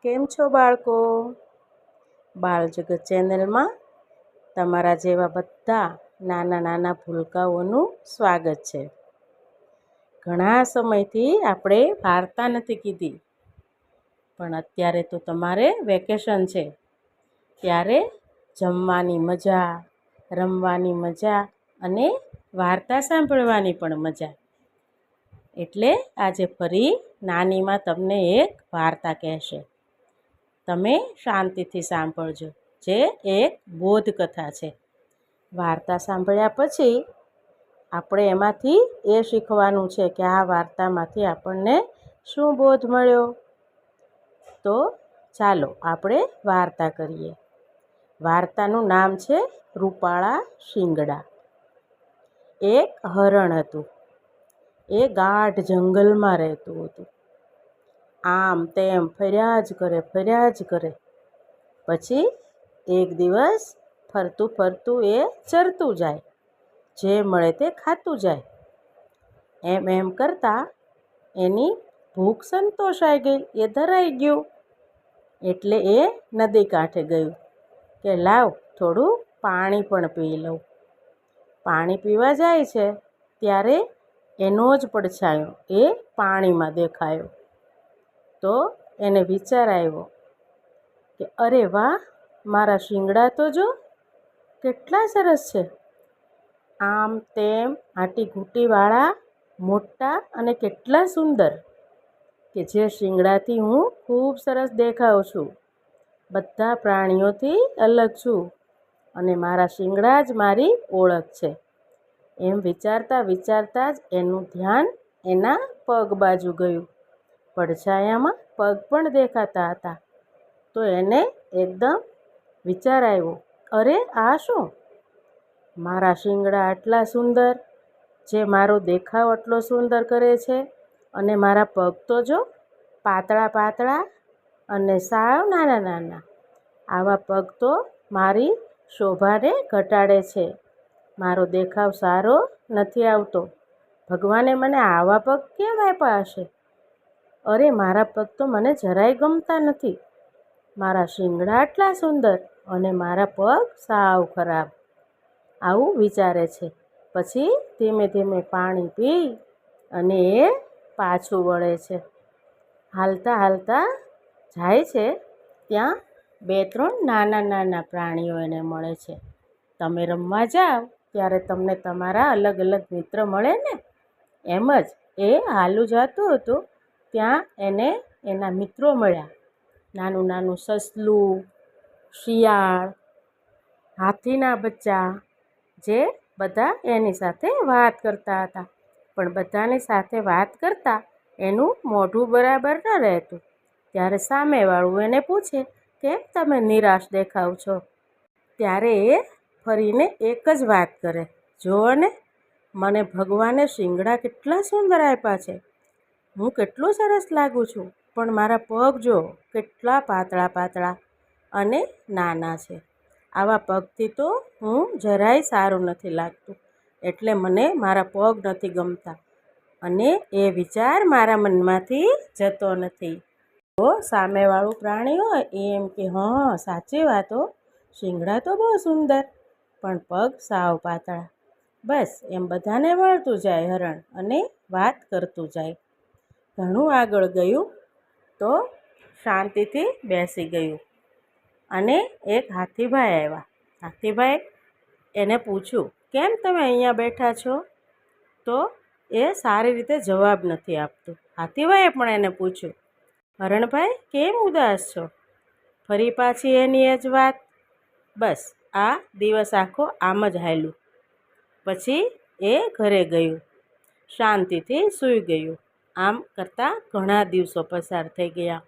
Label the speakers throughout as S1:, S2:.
S1: કેમ છો બાળકો? બાળ જગત ચેનલમાં તમારા જેવા બધા નાના નાના ભૂલકાઓનું સ્વાગત છે. ઘણા સમયથી આપણે વાર્તા નથી કીધી, પણ અત્યારે તો તમારે વેકેશન છે, ત્યારે જમવાની મજા, રમવાની મજા અને વાર્તા સાંભળવાની પણ મજા. એટલે આજે ફરી નાનીમાં તમને એક વાર્તા કહેશે. તમે શાંતિથી સાંભળજો, જે એક બોધકથા છે. વાર્તા સાંભળ્યા પછી આપણે એમાંથી એ શીખવાનું છે કે આ વાર્તામાંથી આપણને શું બોધ મળ્યો. તો ચાલો આપણે વાર્તા કરીએ. વાર્તાનું નામ છે રૂપાળા શિંગડા. એક હરણ હતું. એ ગાઢ જંગલમાં રહેતું હતું. આમ તેમ ફર્યા જ કરે. પછી એક દિવસ ફરતું ફરતું એ ચરતું જાય, જે મળે તે ખાતું જાય. એમ કરતાં એની ભૂખ સંતોષાઈ ગઈ, એ ધરાઈ ગયું. એટલે એ નદી કાંઠે ગયું કે લાવ થોડું પાણી પણ પી લઉં. પાણી પીવા જાય છે ત્યારે એનો જ પડછાયો એ પાણીમાં દેખાયો. તો એને વિચાર આવ્યો કે અરે વાહ, મારા શિંગડા તો જો કેટલા સરસ છે. આમ તેમ આંટી ઘૂંટીવાળા, મોટા અને કેટલા સુંદર, કે જે શિંગડાથી હું ખૂબ સરસ દેખાઉં છું. બધા પ્રાણીઓથી અલગ છું અને મારા શિંગડા જ મારી ઓળખ છે. એમ વિચારતા જ એનું ધ્યાન એના પગ બાજુ ગયું. પડછાયામાં પગ પણ દેખાતા હતા. તો એને એકદમ વિચાર આવ્યો, અરે આ શું? મારા શિંગડા આટલા સુંદર, જે મારો દેખાવ આટલો સુંદર કરે છે, અને મારા પગ તો જો પાતળા પાતળા અને સાવ નાના નાના. આવા પગ તો મારી શોભાને ઘટાડે છે. મારો દેખાવ સારો નથી આવતો. ભગવાને મને આવા પગ કેમ આપ્યા હશે? અરે મારા પગ તો મને જરાય ગમતા નથી. મારા શિંગડા આટલા સુંદર અને મારા પગ સાવ ખરાબ. આવું વિચારે છે. પછી ધીમે ધીમે પાણી પી અને એ પાછું વળે છે. હાલતા જાય છે ત્યાં 2-3 નાના નાના પ્રાણીઓ એને મળે છે. તમે રમવા જાઓ ત્યારે તમને તમારા અલગ અલગ મિત્ર મળે ને, એમ જ એ હાલું જતું હતું ત્યાં એને એના મિત્રો મળ્યા. નાનું સસલું, શિયાળ, હાથીના બચ્ચા, જે બધા એની સાથે વાત કરતા હતા. પણ બધાની સાથે વાત કરતાં એનું મોઢું બરાબર ન રહેતું. ત્યારે સામેવાળું એને પૂછે, કેમ તમે નિરાશ દેખાવ છો? ત્યારે એ ફરીને એક જ વાત કરે, જુઓ ને, મને ભગવાને શિંગડા કેટલા સુંદર આપ્યા છે. હું કેટલું સરસ લાગું છું, પણ મારા પગ જો કેટલા પાતળા પાતળા અને નાના છે. આવા પગથી તો હું જરાય સારું નથી લાગતું. એટલે મને મારા પગ નથી ગમતા અને એ વિચાર મારા મનમાંથી જતો નથી. તો સામેવાળું પ્રાણી હોય એ એમ કે હા સાચી વાત હો, શિંગડા તો બહુ સુંદર, પણ પગ સાવ પાતળા. બસ એમ બધાને વળતું જાય હરણ અને વાત કરતું જાય. ઘણું આગળ ગયું તો શાંતિથી બેસી ગયું અને એક હાથીભાઈ આવ્યા. હાથીભાઈ એને પૂછ્યું, કેમ તમે અહીંયા બેઠા છો? તો એ સારી રીતે જવાબ નથી આપતું. હાથીભાઈએ પણ એને પૂછ્યું, હરણભાઈ કેમ ઉદાસ છો? ફરી પાછી એની એ જ વાત. બસ આ દિવસ આખો આમ જ હાલ્યું. પછી એ ઘરે ગયું, શાંતિથી સૂઈ ગયું. આમ કરતાં ઘણા દિવસો પસાર થઈ ગયા.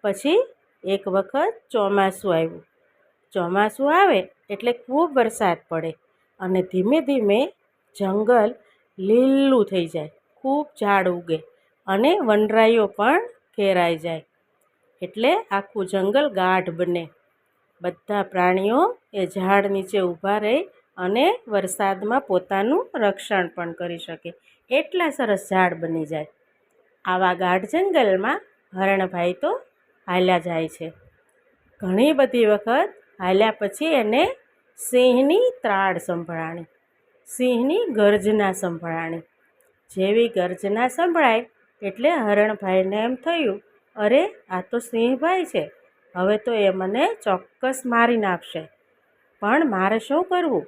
S1: પછી એક વખત ચોમાસું આવ્યું. ચોમાસું આવે એટલે ખૂબ વરસાદ પડે અને ધીમે ધીમે જંગલ લીલું થઈ જાય. ખૂબ ઝાડ ઉગે અને વનરાઈઓ પણ ઘેરાઈ જાય. એટલે આખું જંગલ ગાઢ બને. બધા પ્રાણીઓ એ ઝાડ નીચે ઊભા રહી અને વરસાદમાં પોતાનું રક્ષણ પણ કરી શકે એટલા સરસ ઝાડ બની જાય. આવા ગાઢ જંગલમાં હરણભાઈ તો હાલ્યા જાય છે. ઘણી બધી વખત હાલ્યા પછી એને સિંહની ત્રાડ સંભળાણી, સિંહની ગર્જના સંભળાણી. જેવી ગર્જના સંભળાય એટલે હરણભાઈને એમ થયું, અરે આ તો સિંહભાઈ છે, હવે તો એ મને ચોક્કસ મારી નાખશે, પણ મારે શું કરવું?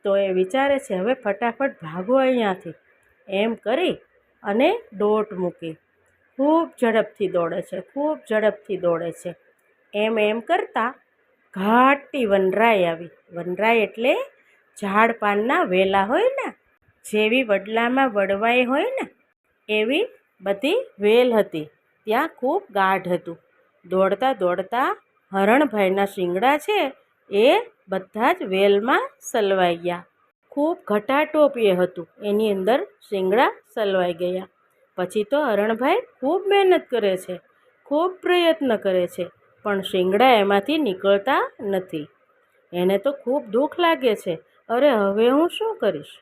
S1: તો એ વિચારે છે, હવે ફટાફટ ભાગો અહીંયાથી. એમ કરી અને દોટ મૂકી. ખૂબ ઝડપથી દોડે છે, ખૂબ ઝડપથી દોડે છે. એમ કરતાં ઘાટી વનરાઈ આવી. વનરાઈ એટલે ઝાડ પાનના વેલા હોય ને, જેવી વડલામાં વડવાઈ હોય ને, એવી બધી વેલ હતી. ત્યાં ખૂબ ગાઢ હતું. દોડતા દોડતા હરણભાઈના શિંગડા છે એ બધા જ વેલમાં સલવાઈ ગયા. ખૂબ ઘટાટોપીએ હતું, એની અંદર શિંગડા સલવાઈ ગયા. પછી તો હરણભાઈ ખૂબ મહેનત કરે છે, ખૂબ પ્રયત્ન કરે છે, પણ શિંગડા એમાંથી નીકળતા નથી. એને તો ખૂબ દુઃખ લાગે છે. અરે હવે હું શું કરીશ?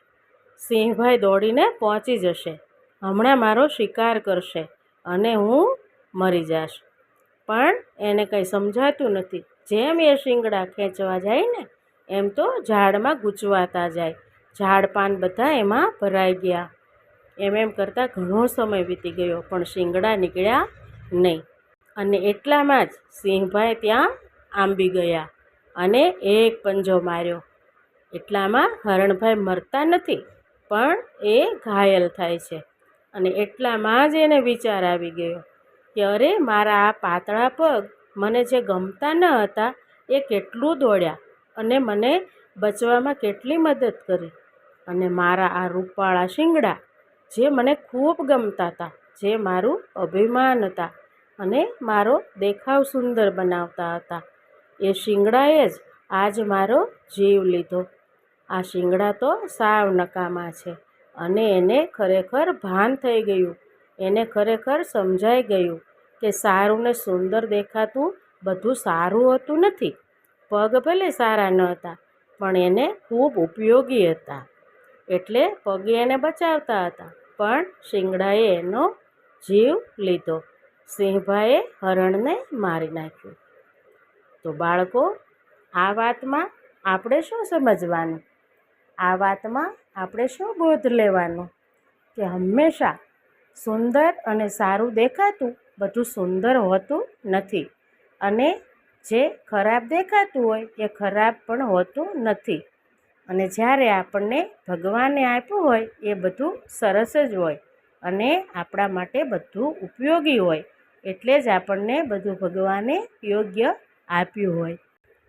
S1: સિંહભાઈ દોડીને પહોંચી જશે, હમણાં મારો શિકાર કરશે અને હું મરી જાશ. પણ એને કંઈ સમજાતું નથી. જેમ એ શિંગડા ખેંચવા જાય ને એમ તો ઝાડમાં ગૂંચવાતા જાય. ઝાડ પાન બધા એમાં ભરાઈ ગયા. એમ કરતાં ઘણો સમય વીતી ગયો પણ શિંગડા નીકળ્યા નહીં. અને એટલામાં જ સિંહભાઈ ત્યાં આંબી ગયા અને એક પંજો માર્યો. એટલામાં હરણભાઈ મરતા નથી પણ એ ઘાયલ થાય છે. અને એટલામાં જ એને વિચાર આવી ગયો કે અરે મારા આ પાતળા પગ મને જે ગમતા ન હતા એ કેટલું દોડ્યા અને મને બચવામાં કેટલી મદદ કરી. અને મારા આ રૂપાળા શિંગડા જે મને ખૂબ ગમતા હતા, જે મારું અભિમાન હતા અને મારો દેખાવ સુંદર બનાવતા હતા, એ શિંગડાએ જ આજ મારો જીવ લીધો. આ શિંગડા તો સાવ નકામા છે. અને એને ખરેખર ભાન થઈ ગયું. એને ખરેખર સમજાઈ ગયું કે સારું ને સુંદર દેખાતું બધું સારું હોતું નથી. પગ ભલે સારા ન હતા પણ એને ખૂબ ઉપયોગી હતા. એટલે પગે એને બચાવતા હતા પણ શિંગડાએ એનો જીવ લીધો. સિંહભાઈએ હરણને મારી નાખ્યું. તો બાળકો, આ વાતમાં આપણે શું સમજવાનું? આ વાતમાં આપણે શું બોધ લેવાનો? કે હંમેશા સુંદર અને સારું દેખાતું બધું સુંદર હોતું નથી, અને જે ખરાબ દેખાતું હોય એ ખરાબ પણ હોતું નથી. અને જ્યારે આપણને ભગવાને આપ્યું હોય એ બધું સરસ જ હોય અને આપણા માટે બધું ઉપયોગી હોય. એટલે જ આપણને બધું ભગવાને યોગ્ય આપ્યું હોય.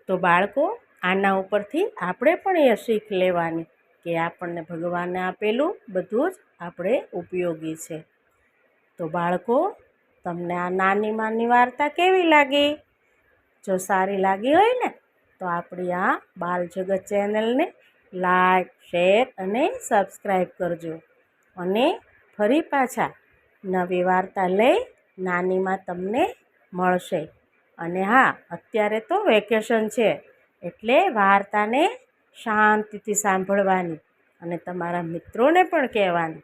S1: તો બાળકો, આના ઉપરથી આપણે પણ એ શીખ લેવાની કે આપણને ભગવાને આપેલું બધું જ આપણે ઉપયોગી છે. તો બાળકો, તમને આ નાની માની વાર્તા કેવી લાગી? જો સારી લાગી હોય ને તો આપણી આ બાલજગત ચેનલને લાઈક, શેર અને સબસ્ક્રાઈબ કરજો. અને ફરી પાછા નવી વાર્તા લઈ નાનીમાં તમને મળશે. અને હા, અત્યારે તો વેકેશન છે એટલે વાર્તાને શાંતિથી સાંભળવાની અને તમારા મિત્રોને પણ કહેવાનું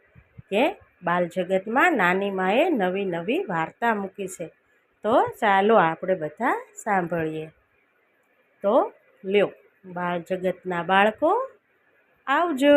S1: કે બાલજગતમાં નાની માએ નવી નવી વાર્તા મૂકી છે. તો ચાલો આપણે બધા સાંભળીએ. તો લ્યો, બાળજગતના બાળકો, આવજો.